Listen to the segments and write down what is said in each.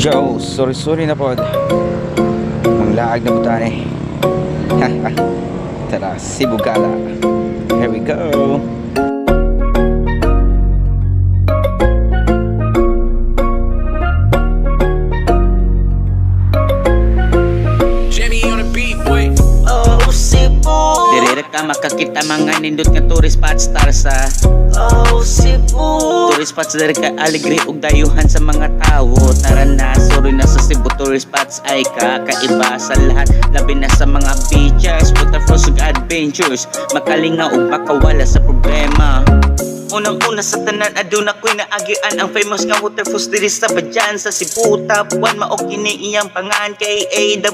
Joe, sorry na po. Ang laag na butane. Tara, Cebu Gala. Here we go. Oh, Cebu. Dire ka makakita mga nindot nga tourist spots tar sa Oh, Cebu. tourist spots dire ka alegre ug dayuhan sa mga tawo. Tara na, sorry na sa Cebu tourist spots ay kakaiba sa lahat. Labi na sa mga beaches, waterfalls ug adventures. Makalinga ug makawala sa problema. Unang-una sa tanan aduna ko'y naagian ang famous nga waterfalls diri sa Badyan sa Cebu. Top 1 mao kini iyang pangan K-A-W-A-S-A-N.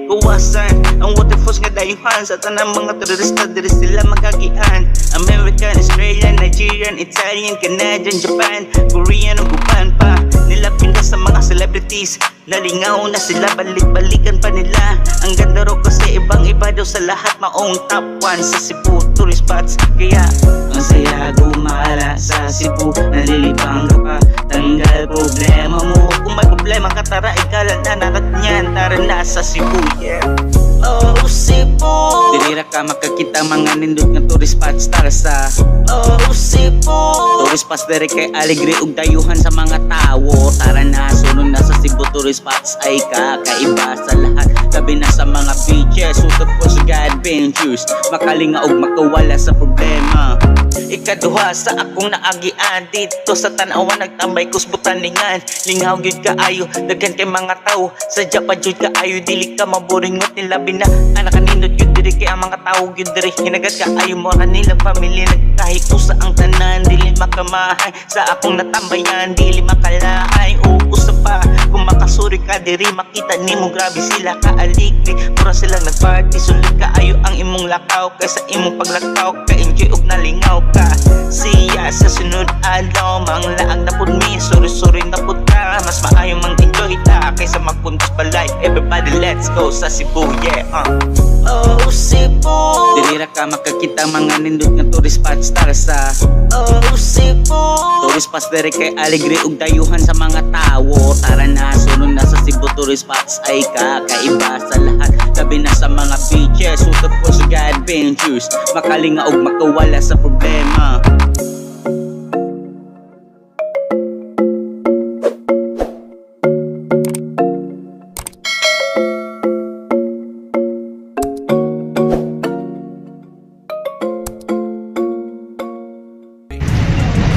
Kuwasan ang waterfalls nga dayuhan sa tanang mga turista diri sila magagian. American, Australian, Nigerian, Italian, Canadian, Japan, Korean ug uban pa. Nilapin na sa mga celebrities. Nalingaw na sila, balik-balikan pa nila. Ang ganda ro kasi ibang-iba daw sa lahat. Maong top 1 sa Cebu tourist spots. Kaya ang saya gumala sa Cebu. Nalilibang ka pa, tanggal problema mo. Kung may problema ka, tara ikalat na nakat niyan. Tara na sa Cebu, yeah. Oh, Cebu. Dinira ka makakita mga nindot nga tourist spots. Tara sa Oh, Cebu. tourist spots dire kay alegre ug dayuhan sa mga tawo. Tara na, sunod na sa Cebu tourist spots ay kakaiba sa lahat. Labi na sa mga beaches, waterfalls ug adventures. Makalinga ug makawala sa problema. Ikaduha sa akong naagian dito sa tanawan nagtambay kus butaningan. Lingaw gyud kaayo, daghan kay mga tawo. Sadya pa jud kaayo, dili ka maburingot nila bina. Anak kanindot gyud diri kay ang mga tawo gyud diri. Hinagat kaayo mo ra nilang pamilya nagkahit usa ang tanan. Dili makamahay sa akong natambayan, dili makalahay. Usa pa kung makasuri ka diri makita nimo grabe sila kaaligri. Pura silang nagparty, sulit kaayo ang imong lakaw. Kaysa imong paglakaw ka-enjoy ug nalingaw ka. Siya sa sunod adlaw manglaag na pud mi, sorry na pud ka. Mas maayo mang-enjoy ta kaysa magpuntos balay. Everybody let's go sa Cebu, yeah. Oh, Cebu. Dinira ka makakita mga nindot nga tourist spots. Tara sa Oh, Cebu. tourist spots dire kay alegre ug dayuhan sa mga tawo. Tara na, sunod na sa Cebu tourist spots ay kakaiba sa lahat. Labi na sa mga beaches, waterfalls ug adventures. Makalinga ug makawala sa problema.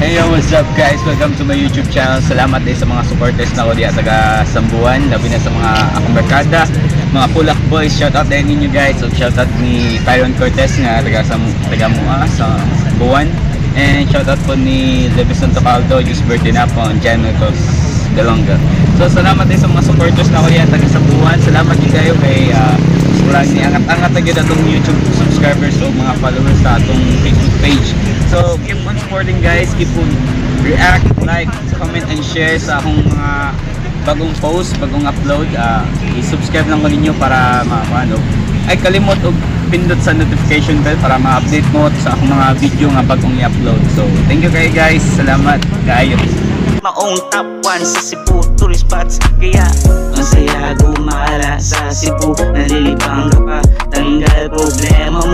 Hey yo, what's up guys? Welcome to my YouTube channel. Salamat din sa mga supporters na ko diya taga Sambuan. Labi na sa mga akong barkada, mga Pulak Boys. Shoutout din ninyo guys. So shoutout ni Tyron Cortez nga taga Mua sa Sambuan. And shoutout po ni Levison Tocaldo, just birthday na po ang January Dalonga. So salamat din sa mga supporters na ko diya taga Sambuan. Salamat din kayo kay wala ni angat-angat na gyud atong YouTube subscribers o mga followers sa atong Facebook page. So keep on supporting guys, keep on react, like, comment and share sa akong mga bagong post, bagong upload. I-subscribe lang ko ninyo para maano. Ay kalimot og pindot sa notification bell para ma-update mo sa akong mga video nga bagong i-upload. So thank you kayo guys. Salamat kaayo. Maong top 1 sa Cebu tourist spots. Kaya ang saya gumala sa Cebu. Nalilibang ka pa, tanggal problema mo.